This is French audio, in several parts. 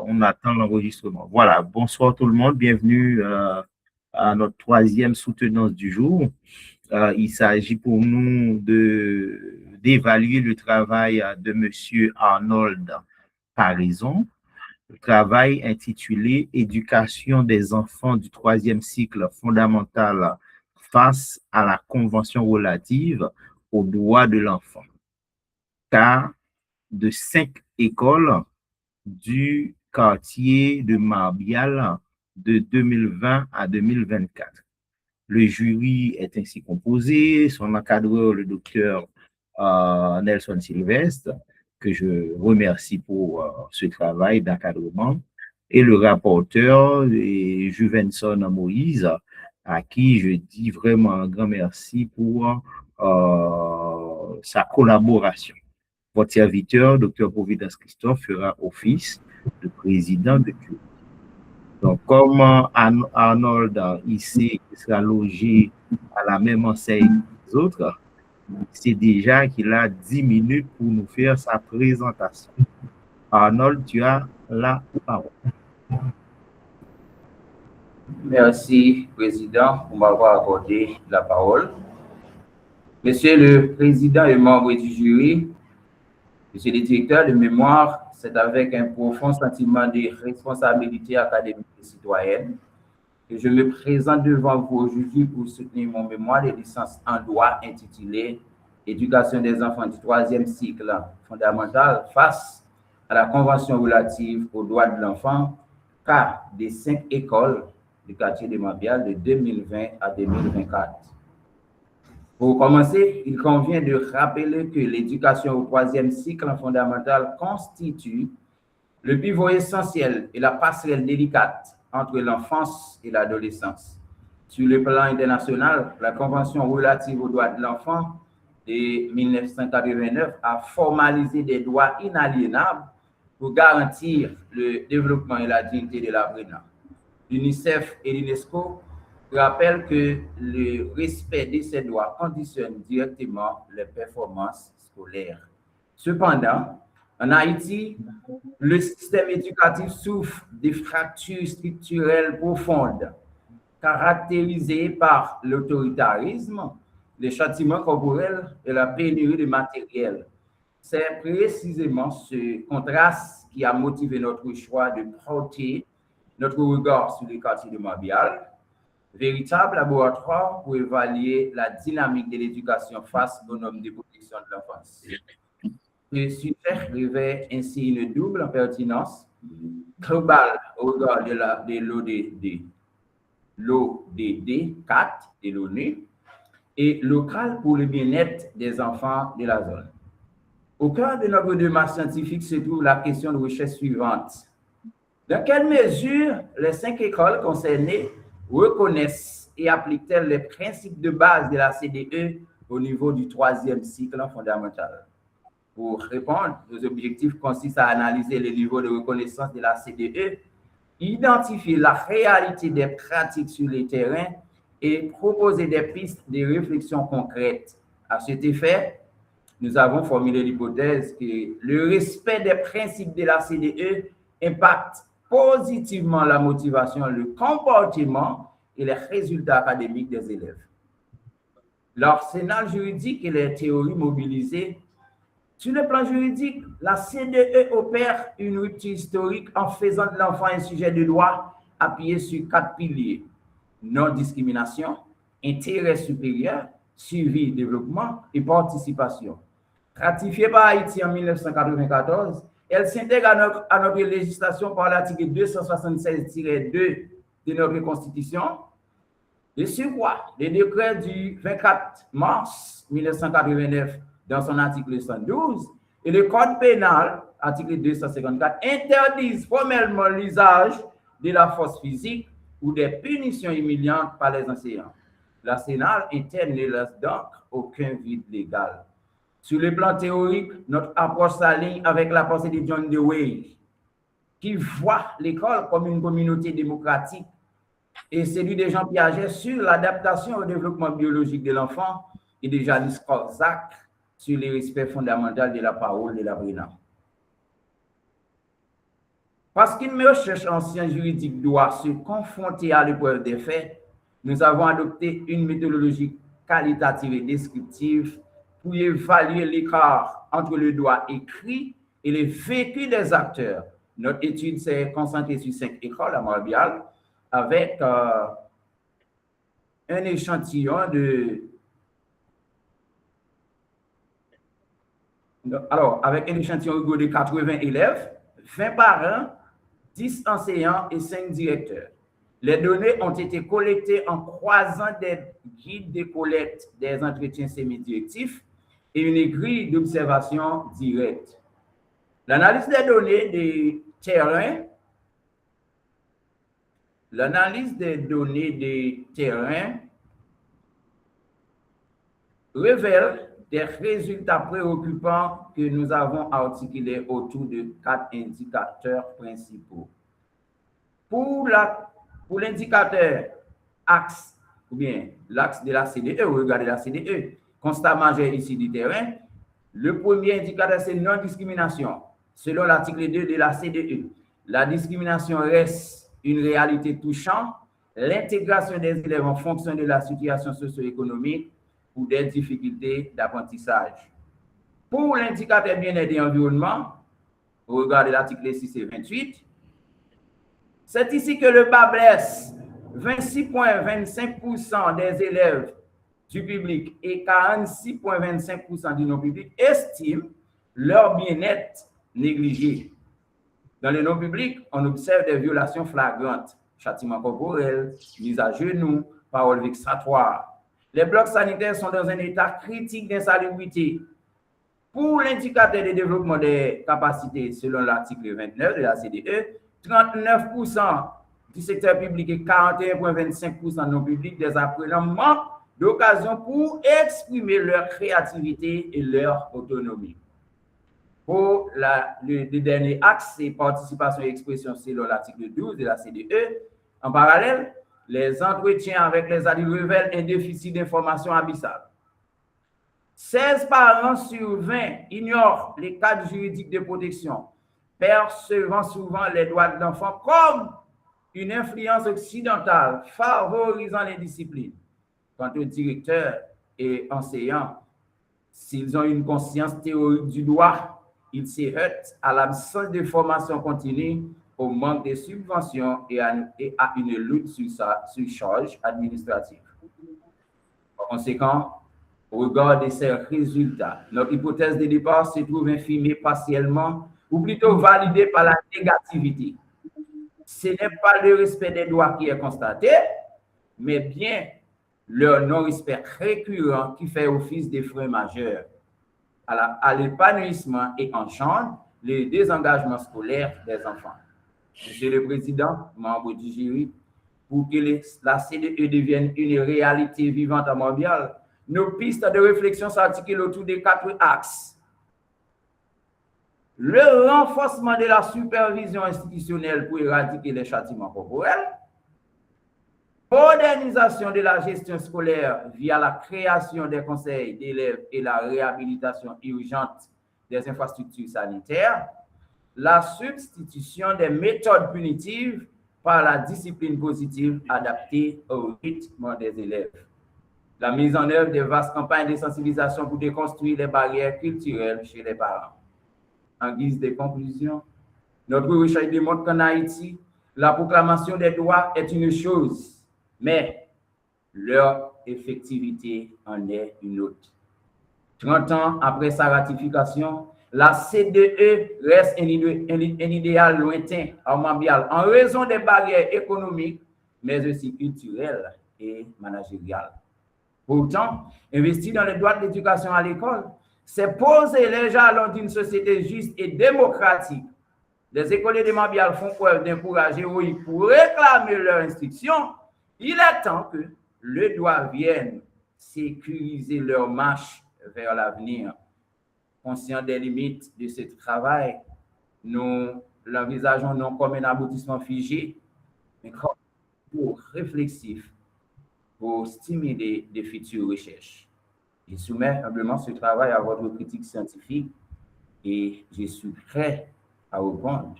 on attend l'enregistrement. Voilà, bonsoir tout le monde, bienvenue à notre troisième soutenance du jour. Il s'agit pour nous d'évaluer le travail de M. Arnold Paraison, le travail intitulé Éducation des enfants du troisième cycle fondamental face à la Convention relative aux droits de l'enfant. Cas de 5 écoles du quartier de Marbial de 2020 à 2024. Le jury est ainsi composé, son encadreur, le docteur Nelson Sylvestre, que je remercie pour ce travail d'encadrement, et le rapporteur Juvenson Moïse, à qui je dis vraiment un grand merci pour sa collaboration. Votre serviteur, Dr Providence Christophe, fera office de président de jury. Donc, comme Arnold ici sera logé à la même enseigne que les autres, c'est déjà qu'il a 10 minutes pour nous faire sa présentation. Arnold, tu as la parole. Merci, Président, pour m'avoir accordé la parole. Monsieur le Président et membre du jury, Monsieur le directeur de mémoire, c'est avec un profond sentiment de responsabilité académique et citoyenne que je me présente devant vous aujourd'hui pour soutenir mon mémoire de licence en droit intitulé Éducation des enfants du troisième cycle fondamental face à la Convention relative aux droits de l'enfant, cas des 5 écoles du quartier de Marbial de 2020 à 2024. Pour commencer, il convient de rappeler que l'éducation au troisième cycle fondamental constitue le pivot essentiel et la passerelle délicate entre l'enfance et l'adolescence. Sur le plan international, la Convention relative aux droits de l'enfant de 1989 a formalisé des droits inaliénables pour garantir le développement et la dignité de l'apprenant. L'UNICEF et l'UNESCO rappellent que le respect de ces droits conditionne directement les performances scolaires. Cependant, en Haïti, le système éducatif souffre de fractures structurelles profondes, caractérisées par l'autoritarisme, les châtiments corporels et la pénurie de matériel. C'est précisément ce contraste qui a motivé notre choix de porter notre regard sur les quartiers de Marbial, véritable laboratoire pour évaluer la dynamique de l'éducation face aux normes de protection de l'enfance. Ce sujet revêt ainsi une double pertinence globale au regard de l'ODD 4 de l'ONU et locale pour le bien-être des enfants de la zone. Au cœur de notre démarche scientifique se trouve la question de recherche suivante. Dans quelle mesure les 5 écoles concernées reconnaissent et appliquent-elles les principes de base de la CDE au niveau du troisième cycle fondamental? Pour répondre, nos objectifs consistent à analyser le niveau de reconnaissance de la CDE, identifier la réalité des pratiques sur le terrain et proposer des pistes de réflexion concrètes. À cet effet, nous avons formulé l'hypothèse que le respect des principes de la CDE impacte positivement la motivation, le comportement et les résultats académiques des élèves. L'arsenal juridique et les théories mobilisées. Sur le plan juridique, la CDE opère une rupture historique en faisant de l'enfant un sujet de droit appuyé sur 4 piliers: non-discrimination, intérêt supérieur, suivi, développement et participation. Ratifiée par Haïti en 1994, elle s'intègre à notre législation par l'article 276-2 de notre Constitution. De surcroît, le décret du 24 mars 1989, dans son article 112, et le Code pénal, article 254, interdisent formellement l'usage de la force physique ou des punitions humiliantes par les enseignants. L'arsenal interne ne laisse donc aucun vide légal. Sur le plan théorique, notre approche s'aligne avec la pensée de John Dewey, qui voit l'école comme une communauté démocratique, et celui de Jean Piaget sur l'adaptation au développement biologique de l'enfant et de Janis Korczak sur le respect fondamental de la parole de l'apprenant. Parce qu'une recherche en sciences juridiques doit se confronter à l'épreuve des faits, nous avons adopté une méthodologie qualitative et descriptive pour évaluer l'écart entre le droit écrit et le vécu des acteurs. Notre étude s'est concentrée sur 5 écoles à Montréal avec un échantillon de 80 élèves, 20 parents, 10 enseignants et 5 directeurs. Les données ont été collectées en croisant des guides de collecte des entretiens semi-directifs et une grille d'observation directe. L'analyse des données des terrains révèle des résultats préoccupants que nous avons articulés autour de 4 indicateurs principaux. Pour l'indicateur axe, ou bien l'axe de la CDE, regardez la CDE, constat majeur ici du terrain, le premier indicateur, c'est non-discrimination. Selon l'article 2 de la CDE, la discrimination reste une réalité touchant l'intégration des élèves en fonction de la situation socio-économique ou des difficultés d'apprentissage. Pour l'indicateur bien-être et environnement, regardez l'article 6 et 28, c'est ici que le bas blesse. 26,25% des élèves du public et 46,25% du non-public estiment leur bien-être négligé. Dans le non-public, on observe des violations flagrantes, châtiment corporel, mise à genoux, paroles vexatoires. Les blocs sanitaires sont dans un état critique d'insalubrité. Pour l'indicateur de développement des capacités, selon l'article 29 de la CDE, 39% du secteur public et 41,25% non public des apprenants manquent d'occasion pour exprimer leur créativité et leur autonomie. Pour le dernier axe, c'est participation et expression selon l'article 12 de la CDE. En parallèle, les entretiens avec les adultes révèlent un déficit d'information abyssal. 16 parents sur 20 ignorent les cadres juridiques de protection, percevant souvent les droits de l'enfant comme une influence occidentale favorisant les disciplines. Quant aux directeurs et enseignants, s'ils ont une conscience théorique du droit, ils se heurtent à l'absence de formation continue, au manque de subventions et à une lutte sur sa surcharge administrative. Par conséquent, au regard de ces résultats, notre hypothèse de départ se trouve infirmée partiellement ou plutôt validée par la négativité. Ce n'est pas le respect des droits qui est constaté, mais bien leur non-respect récurrent qui fait office de frein majeur à l'épanouissement et engendre le désengagement scolaire des enfants. Monsieur le Président, membre du jury, pour que la CDE devienne une réalité vivante à Montréal, nos pistes de réflexion s'articulent autour des 4 axes. Le renforcement de la supervision institutionnelle pour éradiquer les châtiments corporels, modernisation de la gestion scolaire via la création des conseils d'élèves et la réhabilitation urgente des infrastructures sanitaires, la substitution des méthodes punitives par la discipline positive adaptée au rythme des élèves, la mise en œuvre de vastes campagnes de sensibilisation pour déconstruire les barrières culturelles chez les parents. En guise de conclusion, notre recherche démontre qu'en Haïti, la proclamation des droits est une chose, mais leur effectivité en est une autre. 30 ans après sa ratification, la CDE reste un idéal lointain à Montréal en raison des barrières économiques, mais aussi culturelles et managériales. Pourtant, investir dans les droits de l'éducation à l'école, c'est poser les jalons d'une société juste et démocratique. Les écoliers de Montréal font preuve d'un courage héroïque pour réclamer leur instruction. Il est temps que le droit vienne sécuriser leur marche vers l'avenir. Conscient des limites de ce travail, nous l'envisageons non comme un aboutissement figé, mais comme un cours réflexif pour stimuler de futures recherches. Je soumets humblement ce travail à votre critique scientifique et je suis prêt à répondre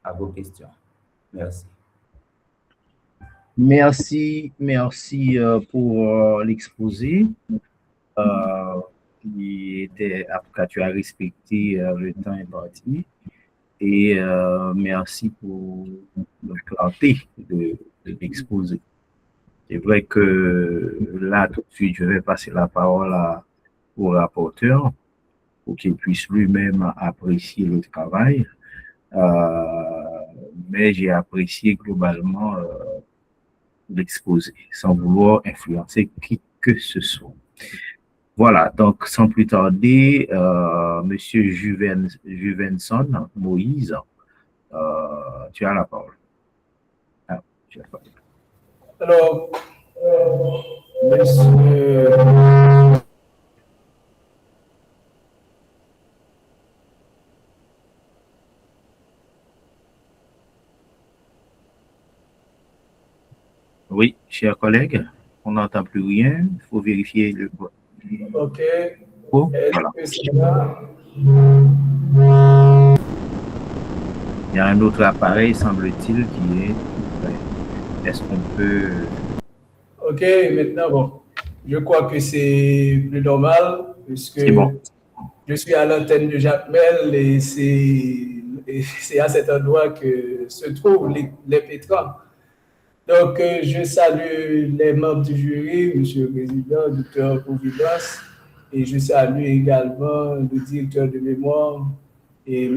à vos questions. Merci. Merci pour l'exposé. Qui était, après tu as respecté le temps imparti. Et merci pour la clarté de l'exposé. C'est vrai que là, tout de suite, je vais passer la parole au rapporteur pour qu'il puisse lui-même apprécier le travail. Mais j'ai apprécié globalement l'exposé, sans vouloir influencer qui que ce soit. Voilà, donc sans plus tarder, Monsieur Juvenson, Moïse, tu as la parole. Ah, tu as la parole. Alors, monsieur... Oui, chers collègues, on n'entend plus rien. Il faut vérifier le. OK. Oh, voilà. Il y a un autre appareil, semble-t-il, qui est. Est-ce qu'on peut. OK, maintenant, bon, je crois que c'est plus normal, puisque Bon. Je suis à l'antenne de Jacmel et c'est à cet endroit que se trouvent les pétrants. Donc, je salue les membres du jury, Monsieur le Président, Docteur Providence, et je salue également le directeur de mémoire et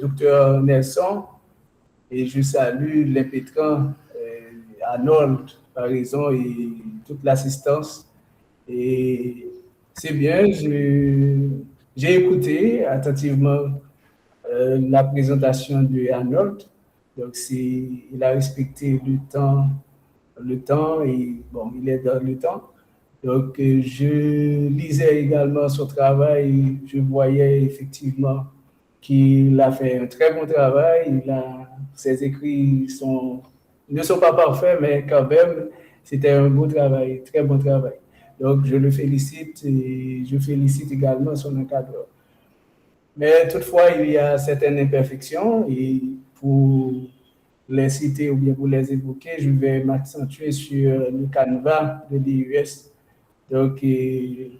Docteur Nelson, et je salue l'impétrant Arnold, par exemple, et toute l'assistance. Et c'est bien, j'ai écouté attentivement la présentation de Arnold. Donc, il a respecté le temps et bon, il est dans le temps. Donc, je lisais également son travail, je voyais effectivement qu'il a fait un très bon travail. Ses écrits ne sont pas parfaits, mais quand même, c'était un beau travail, très bon travail. Donc, je le félicite et je félicite également son encadreur. Mais toutefois, il y a certaines imperfections et pour les citer ou bien pour les évoquer, je vais m'accentuer sur le canevas de l'IUS. Donc, je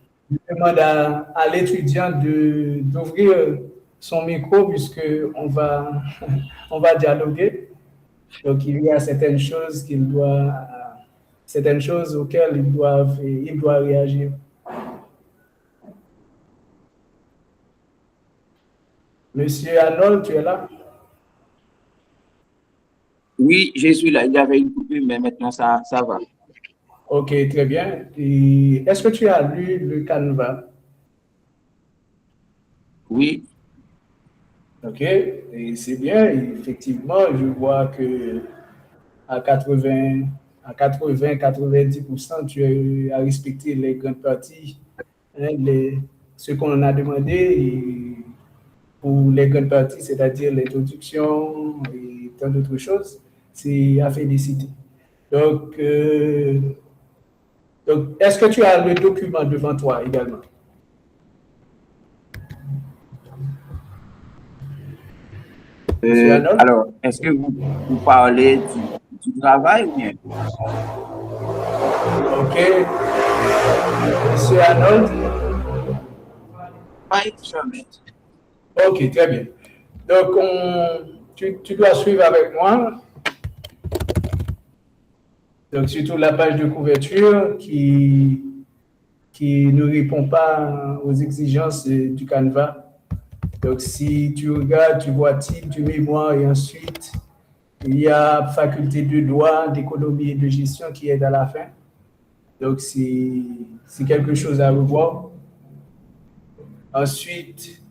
demande à l'étudiant d'ouvrir son micro puisqu'on va, on va dialoguer. Donc, il y a certaines choses auxquelles il doit réagir. Monsieur Arnold, tu es là? Oui, je suis là. Il y avait une coupure, mais maintenant ça va. Ok, très bien. Et est-ce que tu as lu le canevas? Oui. Ok, et c'est bien. Et effectivement, je vois que à 90%, tu as respecté les grandes parties, hein, ce qu'on a demandé et pour les grandes parties, c'est-à-dire l'introduction et tant d'autres choses, c'est à féliciter. Donc, est-ce que tu as le document devant toi également? Alors, est-ce que vous parlez du travail ou bien? Ok. Monsieur Arnold? Ok, très bien. Donc, tu dois suivre avec moi. Donc, surtout la page de couverture qui ne répond pas aux exigences du canevas. Donc, si tu regardes, tu vois type du mémoire et ensuite, il y a faculté de droit, d'économie et de gestion qui est à la fin. Donc, c'est quelque chose à revoir. Ensuite,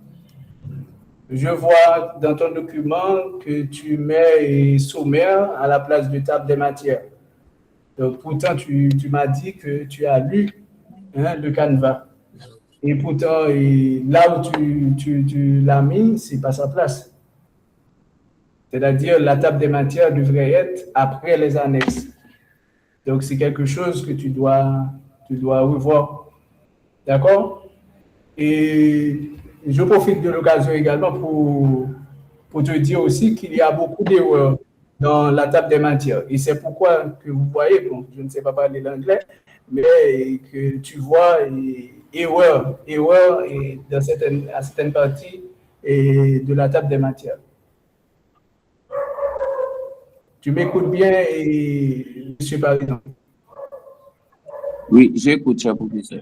je vois dans ton document que tu mets sommaire à la place de table des matières. Donc, pourtant, tu m'as dit que tu as lu le canevas. Et pourtant, là où tu l'as mis, ce n'est pas sa place. C'est-à-dire, la table des matières devrait être après les annexes. Donc, c'est quelque chose que tu dois revoir. D'accord? Et je profite de l'occasion également pour te dire aussi qu'il y a beaucoup d'erreurs dans la table des matières. Et c'est pourquoi que vous voyez, bon, je ne sais pas parler l'anglais, mais que tu vois erreur et à certaines parties et de la table des matières. Tu m'écoutes bien, monsieur Paris? Oui, j'écoute, cher professeur.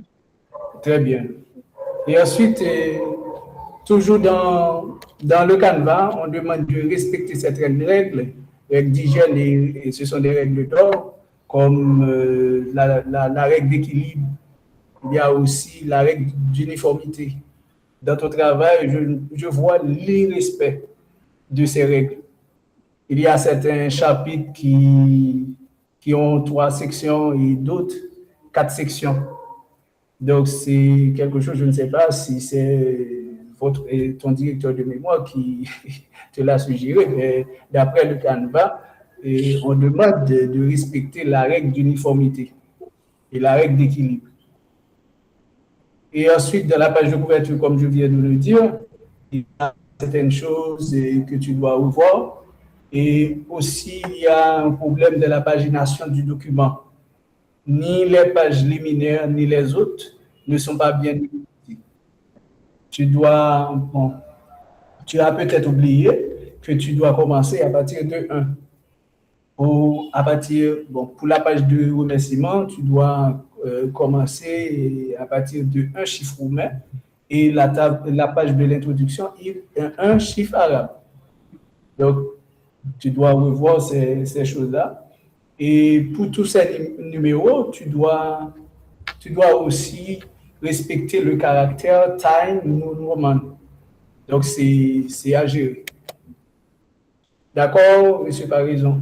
Très bien. Et ensuite, toujours dans le Canva, on demande de respecter certaines règles d'hygiène et ce sont des règles d'or, comme la règle d'équilibre. Il y a aussi la règle d'uniformité. Dans ton travail, je vois l'irrespect de ces règles. Il y a certains chapitres qui ont 3 sections et d'autres 4 sections. Donc, c'est quelque chose, je ne sais pas si c'est ton directeur de mémoire qui te l'a suggéré, mais d'après le Canva, on demande de respecter la règle d'uniformité et la règle d'équilibre. Et ensuite, dans la page de couverture, comme je viens de le dire, il y a certaines choses que tu dois revoir. Et aussi, il y a un problème de la pagination du document. Ni les pages liminaires, ni les autres ne sont pas bien délimitées. Tu as peut-être oublié que tu dois commencer à partir de 1. Pour la page de remerciement, tu dois commencer à partir de 1 chiffre roumain et la page de l'introduction, un chiffre arabe. Donc, tu dois revoir ces choses-là. Et pour tous ces numéros, tu dois aussi respecter le caractère Time New Roman. Donc, c'est à gérer. D'accord, M. Parison?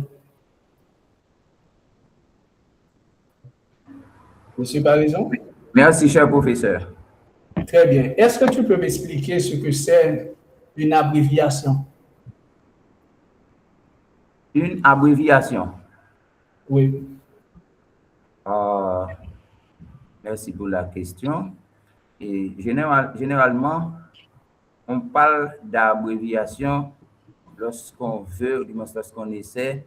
Monsieur Parison? Merci, cher professeur. Très bien. Est-ce que tu peux m'expliquer ce que c'est une abréviation? Une abréviation. Oui. Merci pour la question. Et généralement, on parle d'abréviation lorsqu'on veut, ou du moins lorsqu'on essaie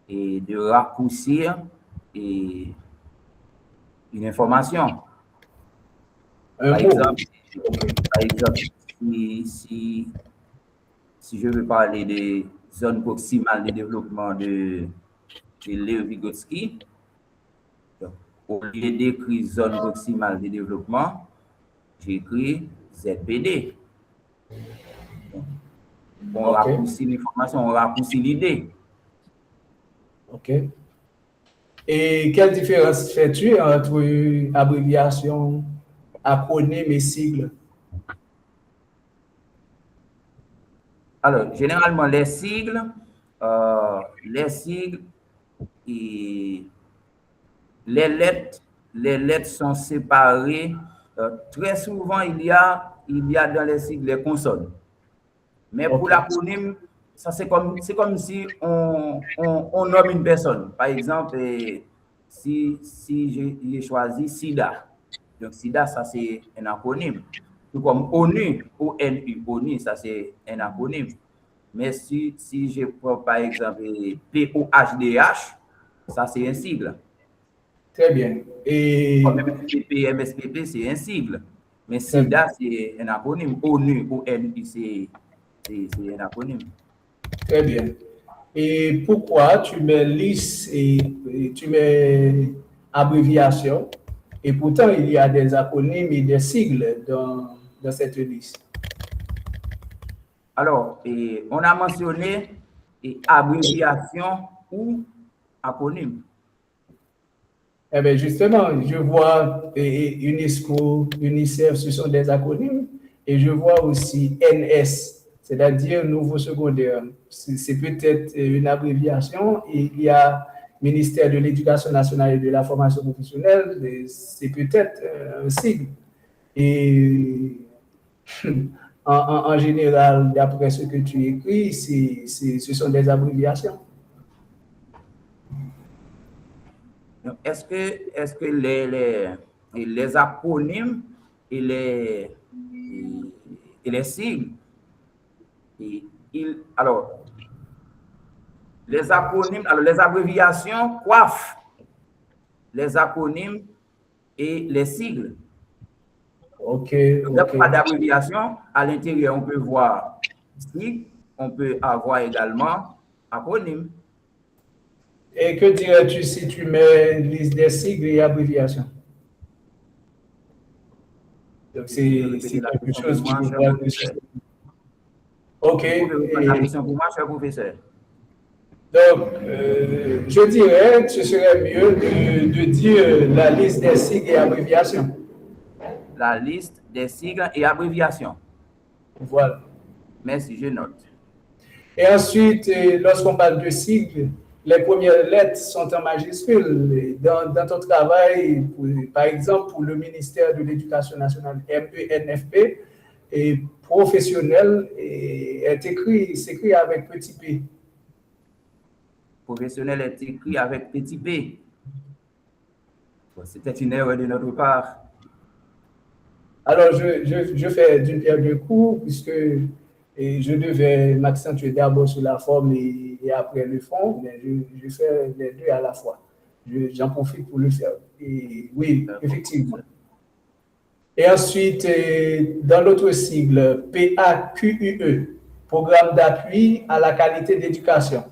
de raccourcir une information. Par exemple, si je veux parler des zones proximales de développement de Léo Vygotsky, au lieu d'écrire zone proximale de développement, j'écris ZPD. On raccourcit l'information, on raccourcit l'idée. OK. Et quelle différence fais-tu entre abréviation, acronyme et sigle? Alors, généralement, les sigles et les lettres sont séparées. Très souvent, il y a dans les sigles les consonnes. Mais pour l'acronyme, ça c'est comme si on nomme une personne. Par exemple, si j'ai choisi SIDA. Donc, SIDA, ça c'est un acronyme. Tout comme ONU, ONU, ONU, ça c'est un acronyme. Mais si je prends par exemple POHDH, ça c'est un sigle. Très bien. Et MSPP, MSPP, c'est un sigle. Mais SIDA, c'est un acronyme. ONU, ONU, c'est un acronyme. Très bien. Et pourquoi tu mets liste et tu mets abréviation et pourtant il y a des acronymes et des sigles dans cette liste? Alors, on a mentionné abréviation ou acronyme. Eh bien, justement, je vois UNESCO, UNICEF, ce sont des acronymes, et je vois aussi NS, c'est-à-dire nouveau secondaire. C'est peut-être une abréviation, et il y a Ministère de l'Éducation nationale et de la formation professionnelle, c'est peut-être un sigle. Et en général, d'après ce que tu écris, ce sont des abréviations. Est-ce que les acronymes et les sigles alors, les acronymes, alors les abréviations coiffent les acronymes et les sigles. OK. Donc, il n'y a pas d'abréviation. À l'intérieur, on peut voir sigle, on peut avoir également acronyme. Et que dirais-tu si tu mets liste des sigles et abréviations? Donc, c'est quelque chose qui peut voir dessus. OK. Vous pouvez répondre la question pour moi, cher professeur. Donc, je dirais que ce serait mieux de dire la liste des sigles et abréviations. La liste des sigles et abréviations. Voilà. Merci, je note. Et ensuite, lorsqu'on parle de sigles, les premières lettres sont en majuscules. Dans ton travail, par exemple, pour le ministère de l'Éducation nationale, MENFP, et professionnel, s'écrit avec petit p. Professionnel est écrit avec petit p. C'était une erreur de notre part. Alors, je fais d'une pierre deux coups, puisque je devais m'accentuer d'abord sur la forme et après le fond, mais je fais les deux à la fois. J'en profite pour le faire. Et oui, effectivement. Et ensuite, dans l'autre sigle, PAQUE, Programme d'appui à la qualité d'éducation.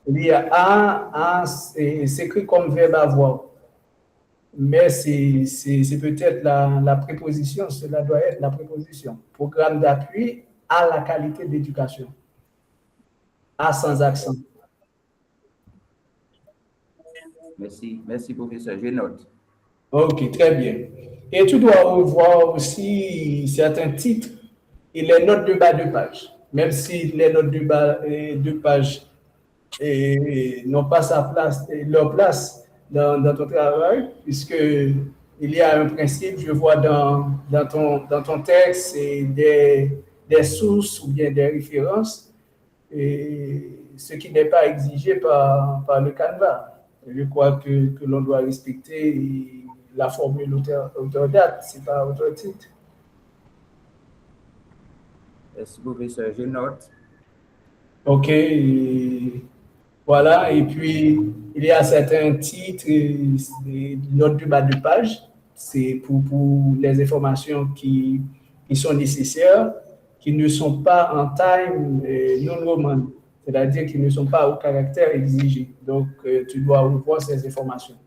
Il y a s'écrit comme verbe avoir. Mais c'est peut-être la préposition, cela doit être la préposition. Programme d'appui à la qualité d'éducation. A sans accent. Merci professeur, je note. Ok, très bien. Et tu dois revoir aussi certains titres et les notes de bas de page. Même si les notes de bas de page n'ont pas leur place dans ton travail, puisque il y a un principe, je vois dans ton texte, et des sources ou bien des références, et ce qui n'est pas exigé par le Canva. Je crois que l'on doit respecter la formule auteur-date, ce n'est pas auteur-titre. Merci professeur, je note. OK. Voilà, et puis il y a certains titres, notes du bas de page, c'est pour les informations qui sont nécessaires, qui ne sont pas en time non roman, c'est-à-dire qui ne sont pas au caractère exigé. Donc, tu dois revoir ces informations.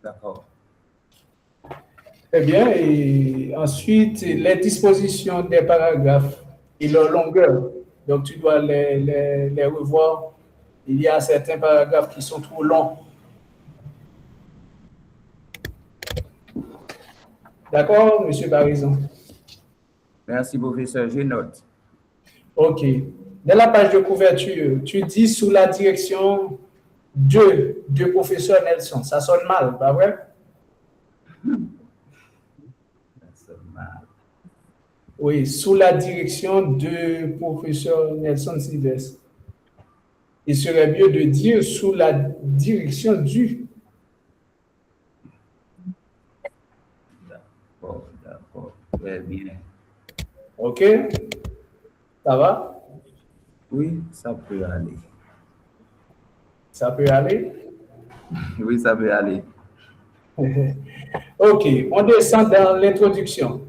D'accord. Très bien, et ensuite, les dispositions des paragraphes et leur longueur. Donc, tu dois les revoir. Il y a certains paragraphes qui sont trop longs. D'accord, M. Barizon? Merci, professeur, je note. OK. Dans la page de couverture, tu dis sous la direction de professeur Nelson. Ça sonne mal, pas vrai? Ça sonne mal. Oui, sous la direction de professeur Nelson Sylvestre. Il serait mieux de dire sous la direction du. D'accord, très bien. OK? Ça va? Oui, ça peut aller. Ça peut aller? Oui, ça peut aller. OK, on descend dans l'introduction.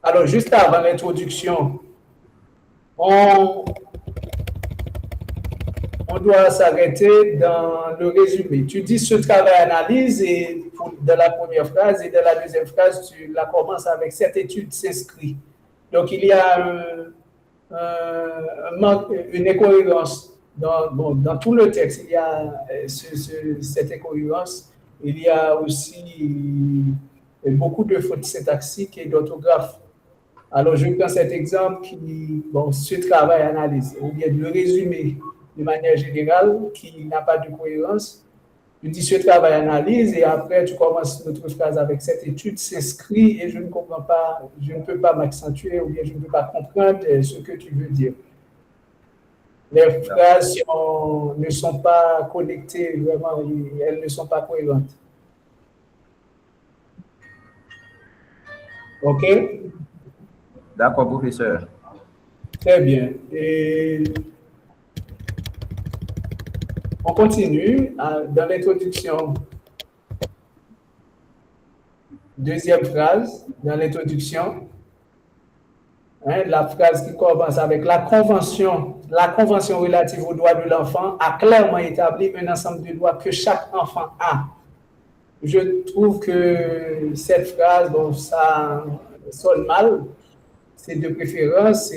Alors, juste avant l'introduction, on doit s'arrêter dans le résumé. Tu dis ce travail analyse et dans la première phrase et dans la deuxième phrase, tu la commences avec cette étude s'inscrit. Donc, il y a une incohérence. Dans tout le texte, il y a cette incohérence. Il y a aussi beaucoup de fautes syntaxiques et d'orthographe. Alors, je prends cet exemple qui, ce travail analyse, ou bien le résumé de manière générale, qui n'a pas de cohérence. Tu dis ce travail analyse et après, tu commences notre phrase avec cette étude s'inscrit et je ne comprends pas, je ne peux pas m'accentuer ou bien je ne peux pas comprendre ce que tu veux dire. Les phrases ne sont pas connectées, vraiment, elles ne sont pas cohérentes. OK? D'accord, professeur. Très bien. Et on continue dans l'introduction. Deuxième phrase dans l'introduction. La phrase qui commence avec la convention relative aux droits de l'enfant a clairement établi un ensemble de droits que chaque enfant a. Je trouve que cette phrase, bon, ça sonne mal. C'est de préférence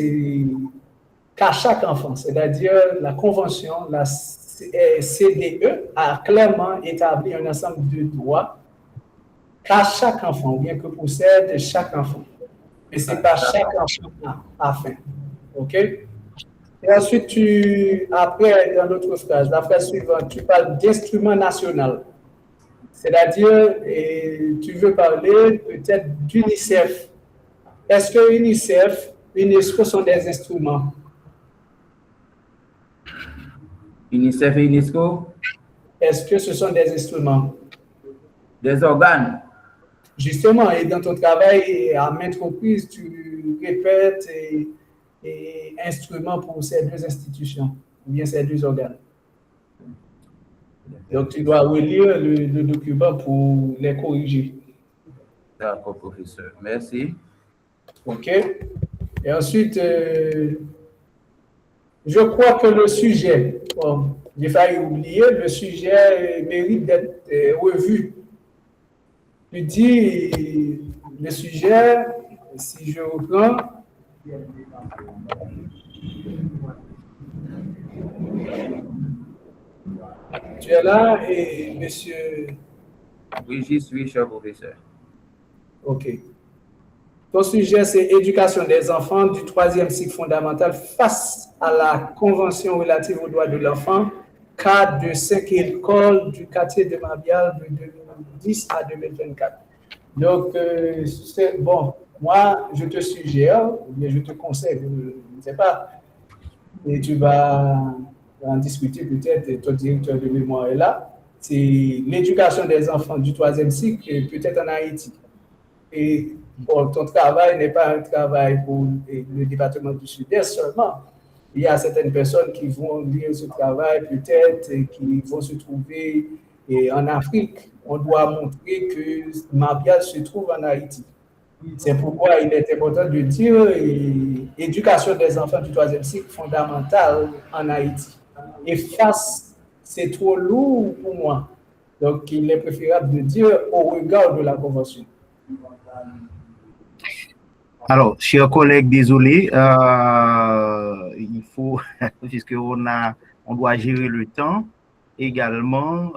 qu'à chaque enfant, c'est-à-dire la convention, la CDE a clairement établi un ensemble de droits qu'à chaque enfant, ou bien que possède chaque enfant. Mais ce n'est pas chaque enfant à fin. OK? Et ensuite, après, dans l'autre phrase, la phrase suivante, tu parles d'instrument national. C'est-à-dire, tu veux parler peut-être d'UNICEF. Est-ce que UNICEF, UNESCO sont des instruments? UNICEF et UNESCO? Est-ce que ce sont des instruments? Des organes? Justement, et dans ton travail, à maintes reprises, tu répètes instruments pour ces deux institutions, ou bien ces deux organes. Donc, tu dois relire le document pour les corriger. D'accord, professeur. Merci. OK. Et ensuite, je crois que le sujet, bon, j'ai failli oublier, le sujet mérite d'être revu. Tu dis le sujet, si je reprends, tu es là et monsieur. Oui, j'y suis, cher professeur. OK. Ton sujet, c'est éducation des enfants du 3e cycle fondamental face à la Convention relative aux droits de l'enfant, cadre de 5 écoles du quartier de Mabial de 2010 à 2024. Donc, bon, moi, je te suggère, ou bien je te conseille, je ne sais pas, et tu vas en discuter peut-être, ton directeur de mémoire est là, c'est l'éducation des enfants du 3e cycle, peut-être en Haïti. Et bon, ton travail n'est pas un travail pour le département du Sud-Est seulement. Il y a certaines personnes qui vont lire ce travail peut-être et qui vont se trouver en Afrique. On doit montrer que Mabial se trouve en Haïti. C'est pourquoi il est important de dire éducation des enfants du 3e cycle fondamentale en Haïti. Et face, c'est trop lourd pour moi. Donc, il est préférable de dire au regard de la Convention. Alors, chers collègues, désolé, il faut, puisque on doit gérer le temps également,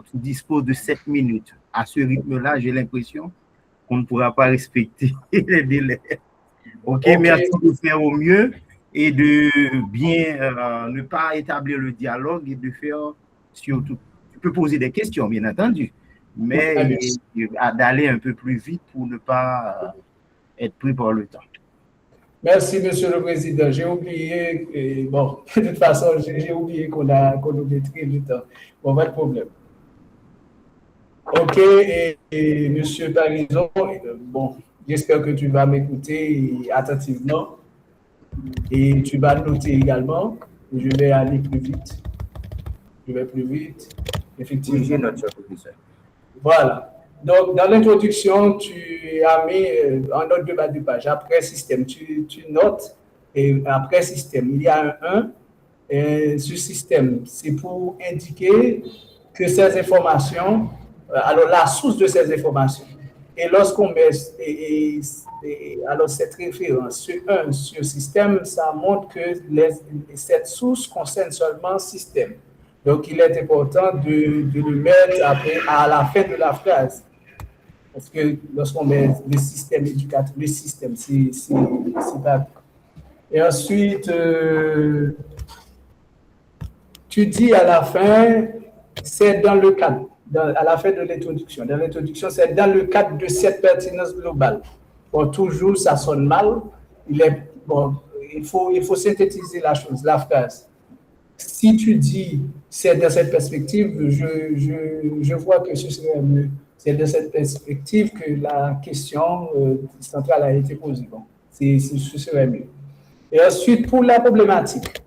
tu disposes de 7 minutes. À ce rythme-là, j'ai l'impression qu'on ne pourra pas respecter les délais. OK, merci de faire au mieux et de bien ne pas établir le dialogue et de faire surtout, tu peux poser des questions, bien entendu, mais d'aller un peu plus vite pour ne pas être pris par le temps. Merci, Monsieur le Président. J'ai oublié, bon, de toute façon, j'ai oublié qu'on oublie très du temps. Bon, pas de problème. OK, et Monsieur Parison, bon, j'espère que tu vas m'écouter attentivement et tu vas noter également. Je vais aller plus vite. Je vais plus vite, effectivement. Oui, j'ai noté, professeur. Voilà. Donc, dans l'introduction, tu as mis en note de bas de page, après système, tu notes, et après système, il y a un 1, et ce système, c'est pour indiquer que ces informations, alors la source de ces informations, et lorsqu'on met, alors cette référence sur 1 sur système, ça montre que cette source concerne seulement système. Donc, il est important de le mettre après, à la fin de la phrase. Parce que lorsqu'on met le système éducatif, le système, c'est pas. Et ensuite, tu dis à la fin, c'est dans le cadre, à la fin de l'introduction. Dans l'introduction, c'est dans le cadre de cette pertinence globale. Bon, toujours, ça sonne mal. Il faut synthétiser la chose, la phrase. Si tu dis c'est dans cette perspective, je vois que ce serait mieux. C'est dans cette perspective que la question centrale a été posée. Bon, Ce serait mieux. Et ensuite, pour la problématique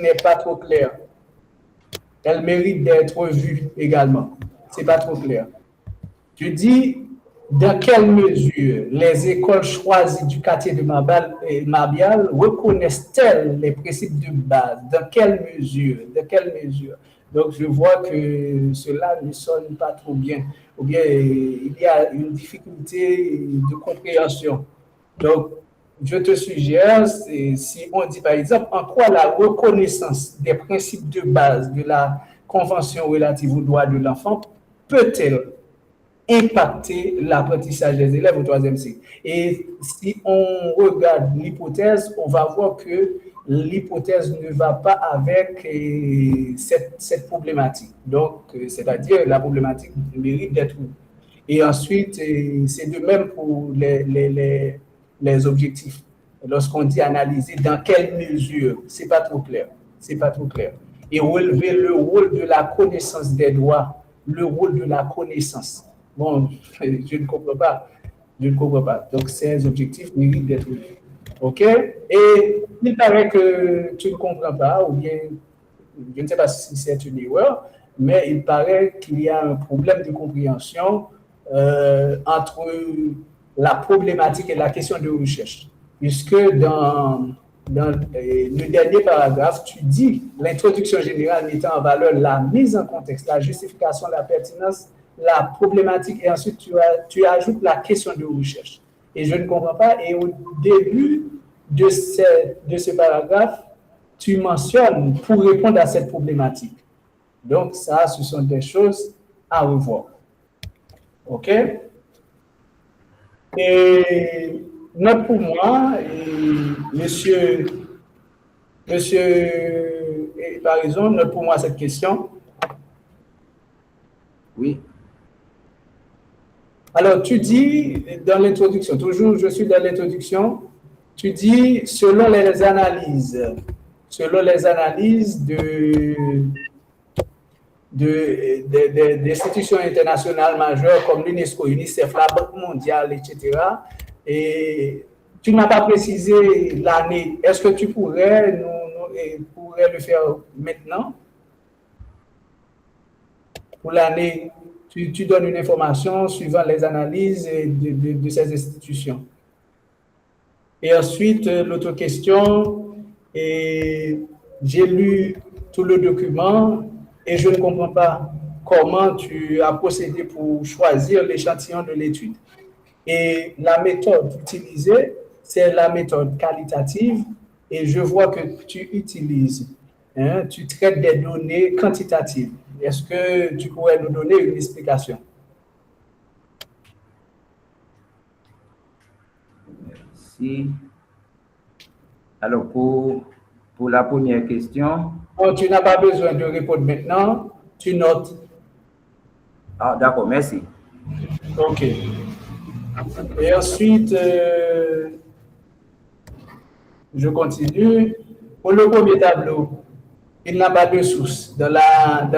n'est pas trop claire. Elle mérite d'être vue également. C'est pas trop clair. Je dis, dans quelle mesure les écoles choisies du quartier de Mabial reconnaissent-elles les principes de base? Dans quelle mesure? Donc, je vois que cela ne sonne pas trop bien. Ou bien, il y a une difficulté de compréhension. Donc, je te suggère, si on dit par exemple, en quoi la reconnaissance des principes de base de la Convention relative aux droits de l'enfant peut-elle impacter l'apprentissage des élèves au troisième cycle. Et si on regarde l'hypothèse, on va voir que l'hypothèse ne va pas avec cette problématique. Donc, c'est-à-dire la problématique mérite d'être. Et ensuite, c'est de même pour les objectifs. Lorsqu'on dit analyser dans quelle mesure, c'est pas trop clair. Et relever le rôle de la connaissance des droits, le rôle de la connaissance. Bon, je ne comprends pas. Donc, ces objectifs méritent d'être vus. OK? Et il paraît que tu ne comprends pas, ou bien, je ne sais pas si c'est une erreur, mais il paraît qu'il y a un problème de compréhension entre la problématique et la question de recherche. Puisque dans le dernier paragraphe, tu dis l'introduction générale mettant en valeur la mise en contexte, la justification, la pertinence, la problématique, et ensuite tu ajoutes la question de recherche. Et je ne comprends pas. Et au début de ce paragraphe, tu mentionnes pour répondre à cette problématique. Donc, ça, ce sont des choses à revoir. OK? Et note pour moi, monsieur, par exemple, note pour moi cette question. Oui. Alors, tu dis dans l'introduction, toujours je suis dans l'introduction, tu dis selon les analyses des institutions internationales majeures comme l'UNESCO, UNICEF, la Banque mondiale, etc. Et tu n'as pas précisé l'année. Est-ce que tu pourrais le faire maintenant? Pour l'année, tu donnes une information suivant les analyses de ces institutions. Et ensuite, l'autre question, j'ai lu tout le document et je ne comprends pas comment tu as procédé pour choisir l'échantillon de l'étude. Et la méthode utilisée, c'est la méthode qualitative et je vois que tu utilises, tu traites des données quantitatives. Est-ce que tu pourrais nous donner une explication? Merci. Alors, pour la première question... Oh, tu n'as pas besoin de répondre maintenant, tu notes. Ah, d'accord, merci. OK. Et ensuite, je continue. Pour le premier tableau, il n'a pas de source. Dans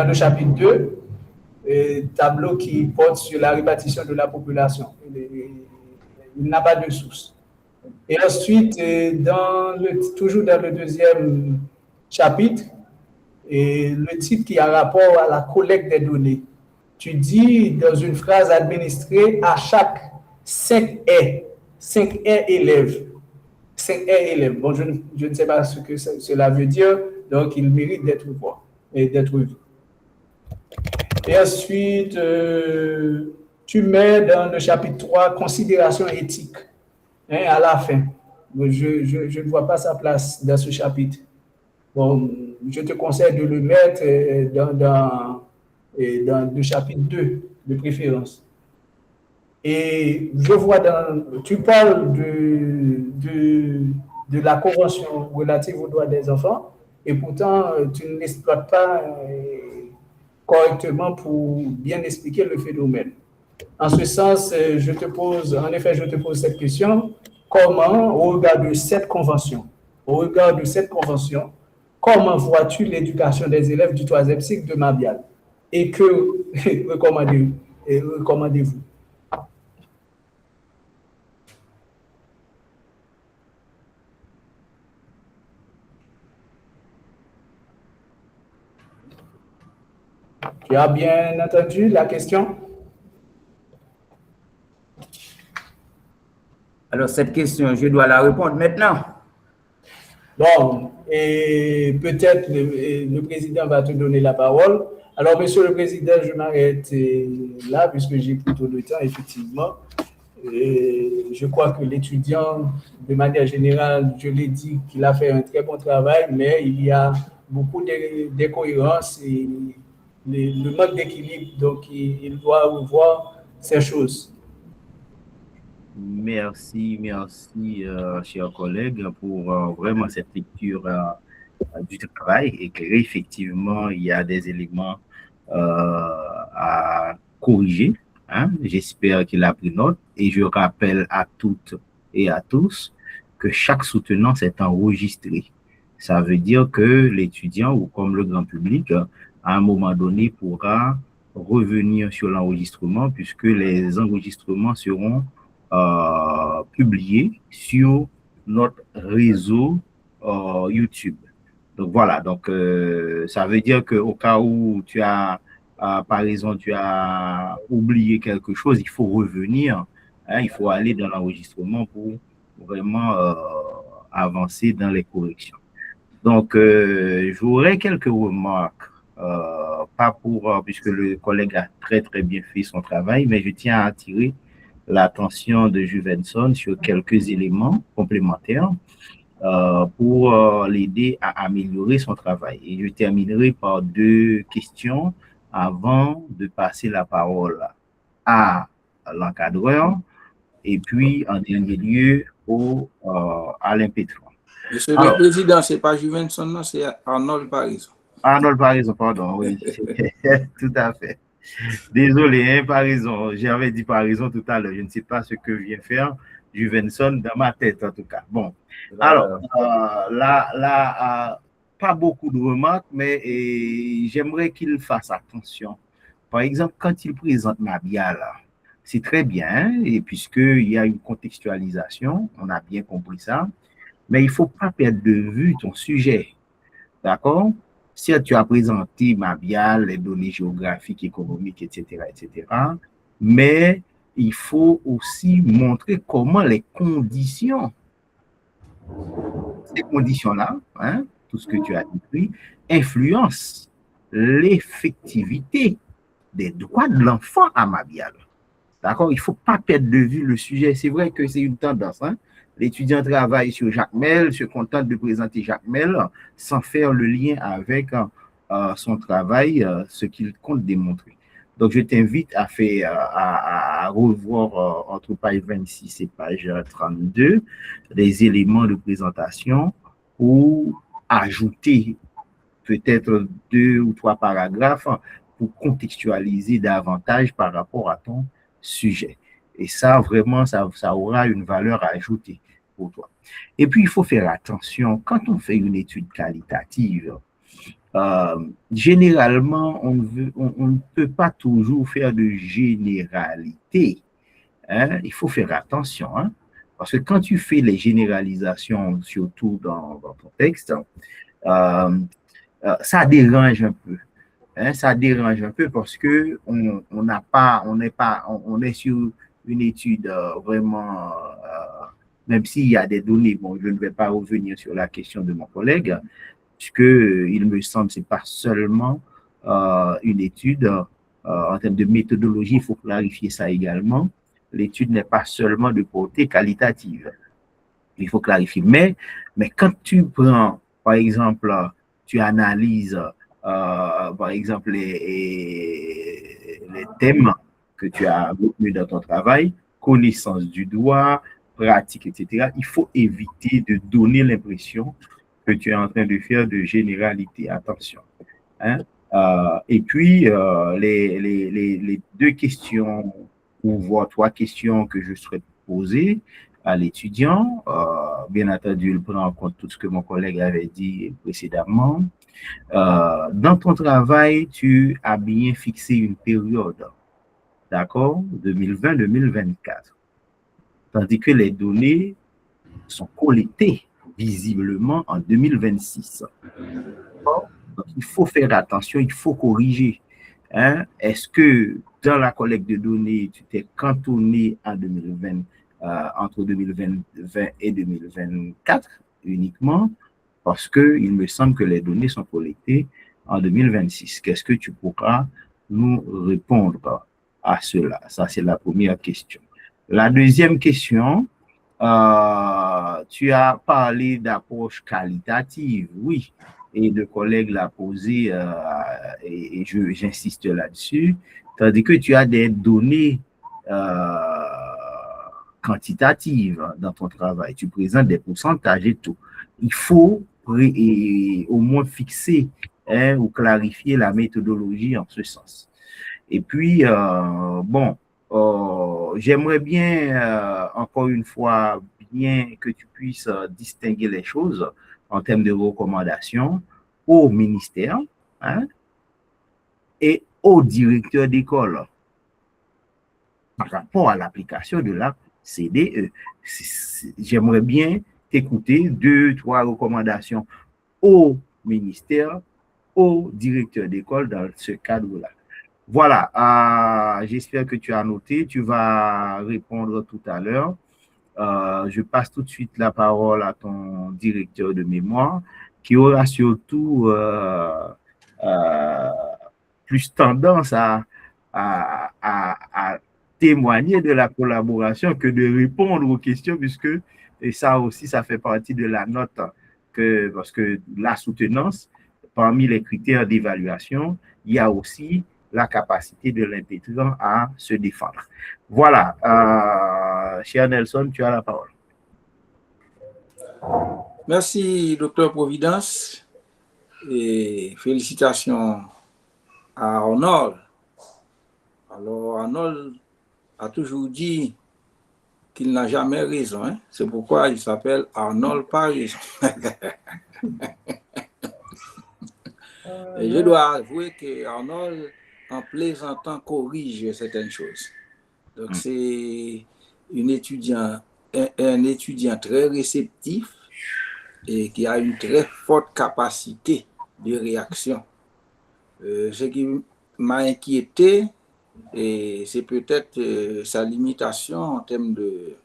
le chapitre 2, tableau qui porte sur la répartition de la population. Il n'a pas de source. Et ensuite, toujours dans le deuxième chapitre, le titre qui a rapport à la collecte des données. Tu dis dans une phrase administrée à chaque 5 élèves. 5 élèves. Bon, je ne sais pas ce que cela veut dire, donc il mérite d'être vu. Et ensuite, tu mets dans le chapitre 3, considération éthique, à la fin. Je ne vois pas sa place dans ce chapitre. Bon, je te conseille de le mettre dans le chapitre 2, de préférence. Et je vois tu parles de la Convention relative aux droits des enfants, et pourtant, tu ne l'exploites pas correctement pour bien expliquer le phénomène. En ce sens, je te pose cette question. Comment, au regard de cette convention, comment vois-tu l'éducation des élèves du troisième cycle de Mabial? Et que recommandez-vous? Tu as bien entendu la question? Alors, cette question, je dois la répondre maintenant. Bon, et peut-être le président va te donner la parole. Alors, monsieur le président, je m'arrête là puisque j'ai pris trop de temps, effectivement. Et je crois que l'étudiant, de manière générale, je l'ai dit qu'il a fait un très bon travail, mais il y a beaucoup d'incohérences et le manque d'équilibre, donc il doit revoir ces choses. Merci, chers collègues, pour vraiment cette lecture du travail et qu'effectivement, il y a des éléments à corriger. Hein. J'espère qu'il a pris note et je rappelle à toutes et à tous que chaque soutenant s'est enregistré. Ça veut dire que l'étudiant ou comme le grand public, à un moment donné, pourra revenir sur l'enregistrement puisque les enregistrements seront publiés sur notre réseau YouTube. Donc voilà, donc ça veut dire qu'au cas où tu as, par exemple, tu as oublié quelque chose, il faut revenir, hein, il faut aller dans l'enregistrement pour vraiment avancer dans les corrections. Donc, j'aurais quelques remarques, pas pour, puisque le collègue a très très bien fait son travail, mais je tiens à attirer l'attention de Juvenson sur quelques éléments complémentaires pour l'aider à améliorer son travail. Et je terminerai par deux questions avant de passer la parole à l'encadreur et puis en dernier lieu à l'impétrant. Monsieur le Président, ce n'est pas Juvenson, non, c'est Arnold Parison. Arnold Parison, pardon, oui, tout à fait. Désolé, hein, Parison, j'avais dit Parison tout à l'heure, je ne sais pas ce que vient faire Juvenson dans ma tête en tout cas. Bon, alors, là, pas beaucoup de remarques, mais j'aimerais qu'il fasse attention. Par exemple, quand il présente Mabia, là, c'est très bien, et puisqu'il y a une contextualisation, on a bien compris ça, mais il ne faut pas perdre de vue ton sujet, d'accord? Si tu as présenté Mabia, les données géographiques, économiques, etc., mais il faut aussi montrer comment les conditions, ces conditions-là, hein, tout ce que tu as décrit, influencent l'effectivité des droits de l'enfant à Mabia. D'accord? Il ne faut pas perdre de vue le sujet. C'est vrai que c'est une tendance. Hein? L'étudiant travaille sur Jacmel, se contente de présenter Jacmel sans faire le lien avec son travail, ce qu'il compte démontrer. Donc, je t'invite à revoir entre page 26 et page 32 des éléments de présentation ou ajouter peut-être 2 ou 3 paragraphes pour contextualiser davantage par rapport à ton sujet. Et ça, vraiment, ça aura une valeur ajouter pour toi. Et puis, il faut faire attention, quand on fait une étude qualitative, généralement, on ne peut pas toujours faire de généralité. Hein? Il faut faire attention, hein? Parce que quand tu fais les généralisations, surtout dans ton texte, ça dérange un peu. Hein, ça dérange un peu parce que on est sur une étude vraiment, même s'il y a des données, bon, je ne vais pas revenir sur la question de mon collègue, puisque il me semble que ce n'est pas seulement une étude en termes de méthodologie, il faut clarifier ça également. L'étude n'est pas seulement de portée qualitative. Il faut clarifier. Mais quand tu prends, par exemple, tu analyses par exemple, les thèmes que tu as retenus dans ton travail, connaissance du droit, pratique, etc., il faut éviter de donner l'impression que tu es en train de faire de généralité. Attention. Hein? Et puis, les deux questions, ou voire 3 questions que je souhaite poser à l'étudiant, bien entendu, il prend en compte tout ce que mon collègue avait dit précédemment. Dans ton travail, tu as bien fixé une période, d'accord, 2020-2024, tandis que les données sont collectées visiblement en 2026. Donc, il faut faire attention, il faut corriger. Hein? Est-ce que dans la collecte de données, tu t'es cantonné en 2020, entre 2020 et 2024 uniquement? Parce qu'il me semble que les données sont collectées en 2026. Qu'est-ce que tu pourras nous répondre à cela? Ça, c'est la première question. La deuxième question, tu as parlé d'approche qualitative, oui, et le collègue l'a posé, et j'insiste là-dessus, tandis que tu as des données quantitatives dans ton travail. Tu présentes des pourcentages et tout. Il faut au moins fixer, hein, ou clarifier la méthodologie en ce sens. Et puis, bon, j'aimerais bien, encore une fois, bien que tu puisses distinguer les choses en termes de recommandations au ministère, hein, et au directeur d'école par rapport à l'application de la CDE. J'aimerais bien t'écouter 2-3 recommandations au ministère, au directeur d'école dans ce cadre-là. Voilà, j'espère que tu as noté, tu vas répondre tout à l'heure. Je passe tout de suite la parole à ton directeur de mémoire qui aura surtout plus tendance à témoigner de la collaboration que de répondre aux questions, puisque et ça aussi, ça fait partie de la note, parce que la soutenance, parmi les critères d'évaluation, il y a aussi la capacité de l'impétrant à se défendre. Voilà, cher Nelson, tu as la parole. Merci, docteur Providence, et félicitations à Arnold. Alors, Arnold a toujours dit qu'il n'a jamais raison, hein? C'est pourquoi il s'appelle Arnold Paris. Et je dois avouer que Arnold, en plaisantant, corrige certaines choses. Donc, c'est un étudiant très réceptif et qui a une très forte capacité de réaction. Ce qui m'a inquiété, et c'est peut-être sa limitation en termes de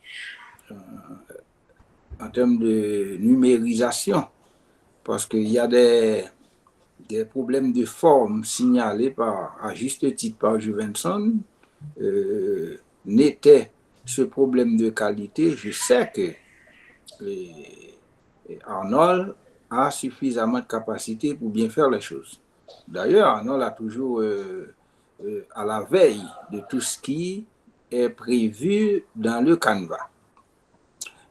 numérisation, parce qu'il y a des problèmes de forme signalés à juste titre par Juvenson. N'était ce problème de qualité, je sais que Arnold a suffisamment de capacité pour bien faire les choses. D'ailleurs, Arnold a toujours à la veille de tout ce qui est prévu dans le Canva.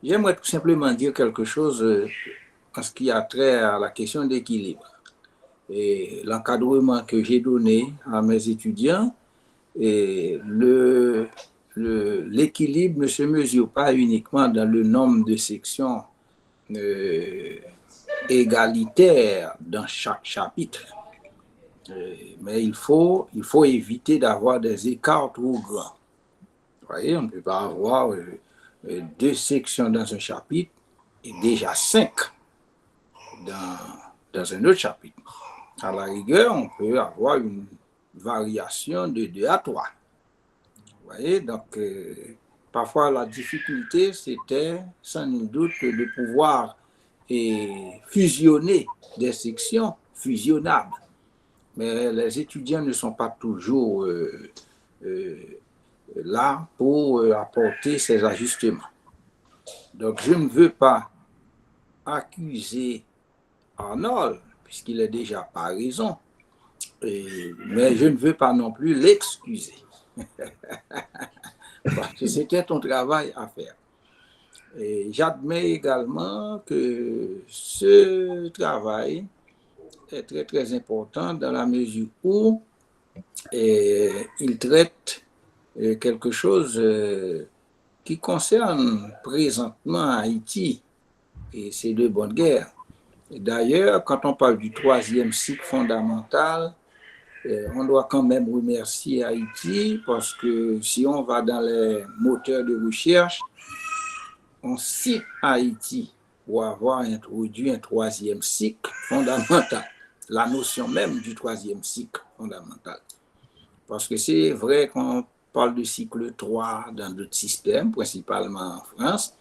J'aimerais tout simplement dire quelque chose en ce qui a trait à la question d'équilibre. Et l'encadrement que j'ai donné à mes étudiants, et l'équilibre ne se mesure pas uniquement dans le nombre de sections égalitaires dans chaque chapitre. Mais il faut éviter d'avoir des écarts trop grands. Vous voyez, on ne peut pas avoir 2 sections dans un chapitre et déjà 5 dans un autre chapitre. À la rigueur, on peut avoir une variation de 2 à 3. Vous voyez, donc parfois la difficulté, c'était sans nul doute de pouvoir fusionner des sections fusionnables. Mais les étudiants ne sont pas toujours là pour apporter ces ajustements. Donc, je ne veux pas accuser Arnold, puisqu'il est déjà pas raison, mais je ne veux pas non plus l'excuser. Parce que c'était ton travail à faire. Et j'admets également que ce travail est très, très important dans la mesure où il traite quelque chose qui concerne présentement Haïti et ses 2 bonnes guerres. D'ailleurs, quand on parle du 3e cycle fondamental, on doit quand même remercier Haïti parce que si on va dans les moteurs de recherche, on cite Haïti pour avoir introduit un 3e cycle fondamental, la notion même du 3e cycle fondamental. parce que c'est vrai qu'on parle de cycle 3 dans d'autres systèmes, principalement en France,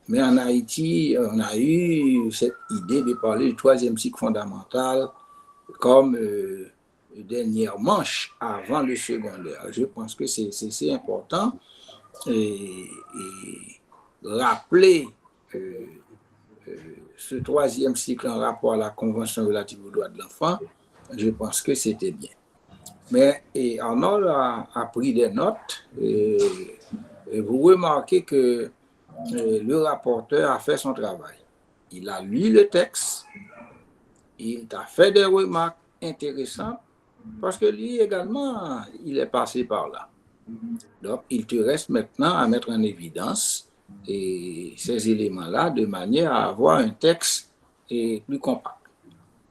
mais en Haïti, on a eu cette idée de parler du troisième cycle fondamental comme dernière manche avant le secondaire. Je pense que c'est important et rappeler ce troisième cycle en rapport à la Convention relative aux droits de l'enfant, je pense que c'était bien. Mais Arnold a pris des notes et vous remarquez que le rapporteur a fait son travail. Il a lu le texte, il a fait des remarques intéressantes parce que lui également, il est passé par là. Donc, il te reste maintenant à mettre en évidence ces éléments-là de manière à avoir un texte plus compact.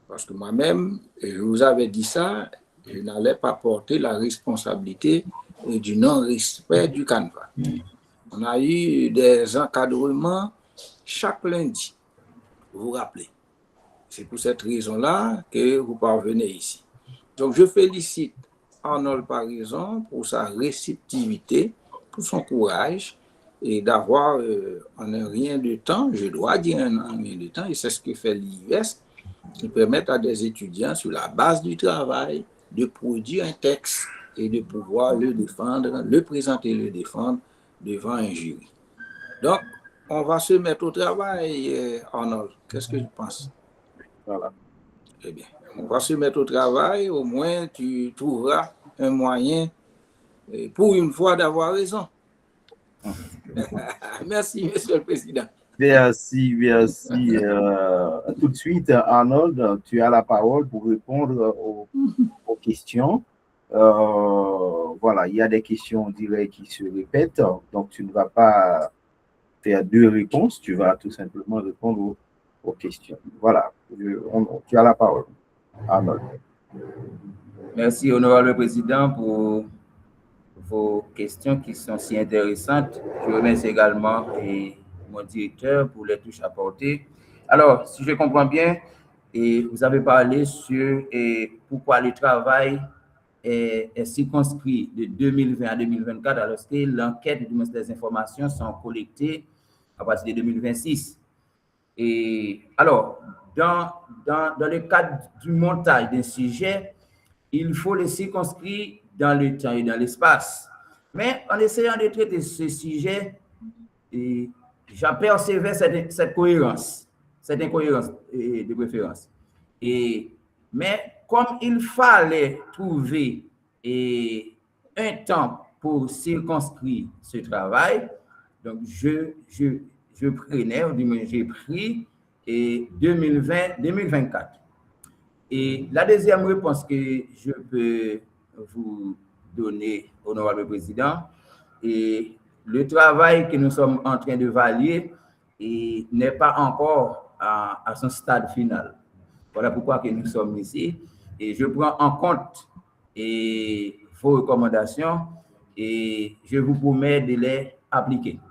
Parce que moi-même, je vous avais dit ça, je n'allais pas porter la responsabilité du non-respect du canevas. On a eu des encadrements chaque lundi, vous vous rappelez. C'est pour cette raison-là que vous parvenez ici. Donc, je félicite Arnold Parison pour sa réceptivité, pour son courage et d'avoir en un rien de temps, je dois dire en rien de temps, et c'est ce que fait l'IVS, qui permet à des étudiants, sur la base du travail, de produire un texte et de pouvoir le défendre, le présenter, le défendre devant un jury. Donc, on va se mettre au travail, Arnold. Qu'est-ce que tu penses? Voilà. Eh bien, on va se mettre au travail, au moins tu trouveras un moyen, pour une fois, d'avoir raison. Merci, Monsieur le Président. Merci. Tout de suite, Arnold, tu as la parole pour répondre aux questions. Voilà, il y a des questions, on dirait, qui se répètent, donc tu ne vas pas faire deux réponses, tu vas tout simplement répondre aux questions. Voilà, tu as la parole, Arnold. Merci, honorable président, pour vos questions qui sont si intéressantes. Je remercie également mon directeur pour les touches apportées. Alors, si je comprends bien, vous avez parlé sur pourquoi le travail est circonscrit de 2020 à 2024, alors que l'enquête des informations sont collectées à partir de 2026. Et alors, dans le cadre du montage d'un sujet, il faut le circonscrire dans le temps et dans l'espace. Mais en essayant de traiter ce sujet, j'apercevais cette cohérence, cette incohérence de préférence. Mais comme il fallait trouver un temps pour circonscrire ce travail, donc j'ai pris 2020-2024. Et la deuxième réponse que je peux vous donner, honorable président, et le travail que nous sommes en train de valider n'est pas encore à son stade final. Voilà pourquoi que nous sommes ici. Et je prends en compte vos recommandations et je vous promets de les appliquer.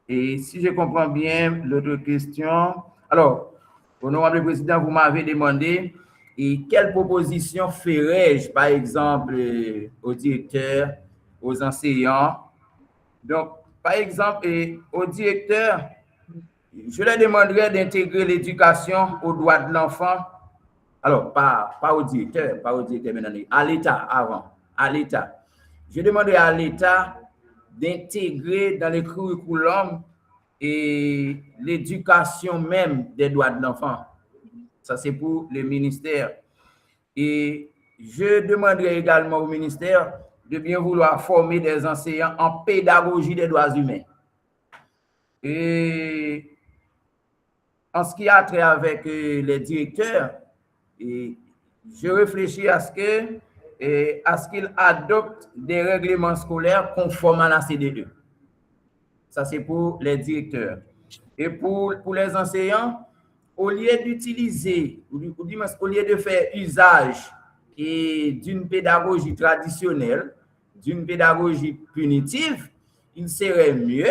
Et si je comprends bien l'autre question, alors, honorable président, vous m'avez demandé quelle proposition ferais-je, par exemple, aux directeurs, aux enseignants. Donc, par exemple, aux directeurs, je leur demanderais d'intégrer l'éducation aux droits de l'enfant. Alors, pas aux directeurs maintenant, à l'État avant, à l'État. Je demanderais à l'État d'intégrer dans les curriculums et l'éducation même des droits de l'enfant. Ça, c'est pour le ministère. Et je demanderai également au ministère de bien vouloir former des enseignants en pédagogie des droits humains. Et en ce qui a trait avec les directeurs, je réfléchis à ce qu'ils adoptent des règlements scolaires conformes à la CDE. Ça, c'est pour les directeurs. Et pour les enseignants, au lieu d'utiliser, au lieu de faire usage d'une pédagogie traditionnelle, d'une pédagogie punitive, il serait mieux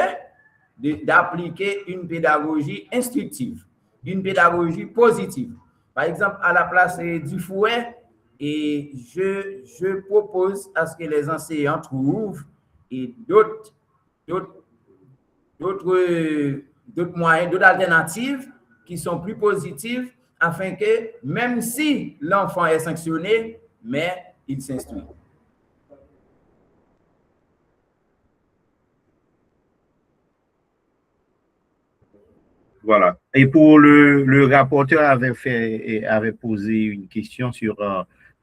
d'appliquer une pédagogie instructive, une pédagogie positive. Par exemple, à la place du fouet, Et je propose à ce que les enseignants trouvent d'autres moyens, d'autres alternatives qui sont plus positives afin que même si l'enfant est sanctionné, mais il s'instruit. Voilà. Et pour le rapporteur avait posé une question sur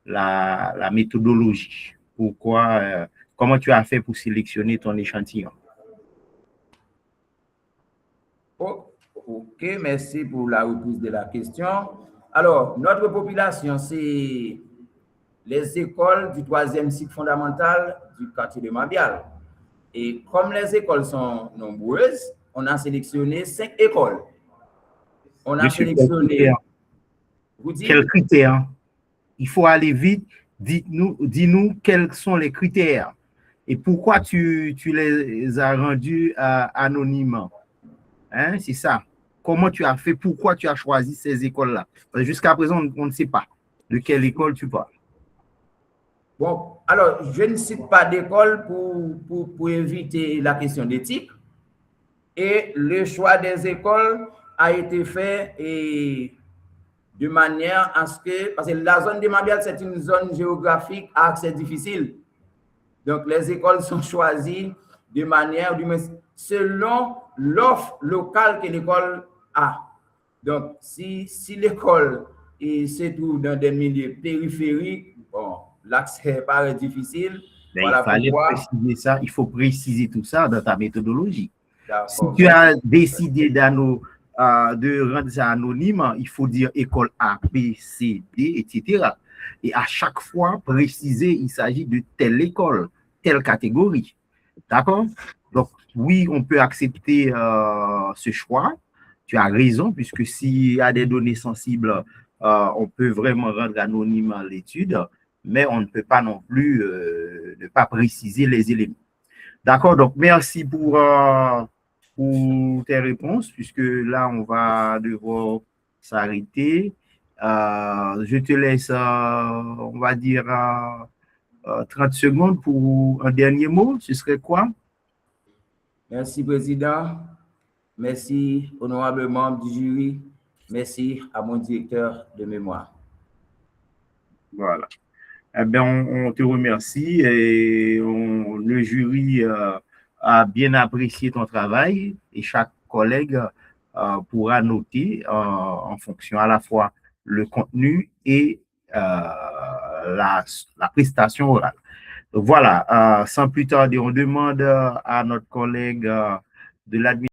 la méthodologie. Pourquoi, comment tu as fait pour sélectionner ton échantillon? Oh, ok, merci pour la reprise de la question. Alors, notre population, c'est les écoles du 3e cycle fondamental du quartier de Mabial. Et comme les écoles sont nombreuses, on a sélectionné 5 écoles. On a sélectionné. Vous dites, quels critères? Il faut aller vite. Dis-nous quels sont les critères et pourquoi tu les as rendus anonymes. Hein, c'est ça. Comment tu as fait? Pourquoi tu as choisi ces écoles-là? Jusqu'à présent, on ne sait pas de quelle école tu parles. Bon, alors, je ne cite pas d'école pour éviter la question d'éthique. Et le choix des écoles a été fait de manière à ce que, parce que la zone de Mabial, c'est une zone géographique à accès difficile. Donc, les écoles sont choisies de manière, selon l'offre locale que l'école a. Donc, si l'école se trouve dans des milieux périphériques, bon, l'accès paraît difficile. Mais voilà, il fallait préciser ça, il faut préciser tout ça dans ta méthodologie. Si tu as décidé de rendre ça anonyme, il faut dire école A, B, C, D, etc. Et à chaque fois, préciser, il s'agit de telle école, telle catégorie. D'accord? Donc, oui, on peut accepter ce choix. Tu as raison, puisque s'il y a des données sensibles, on peut vraiment rendre anonyme l'étude, mais on ne peut pas non plus ne pas préciser les éléments. D'accord? Donc, merci pour tes réponses, puisque là, on va devoir s'arrêter. Je te laisse, on va dire, 30 secondes pour un dernier mot. Ce serait quoi? Merci, Président. Merci, honorable membre du jury. Merci à mon directeur de mémoire. Voilà. Eh bien, on te remercie et le jury a bien apprécié ton travail et chaque collègue pourra noter en fonction à la fois le contenu et la prestation orale. Donc, voilà, sans plus tarder, on demande à notre collègue de l'administration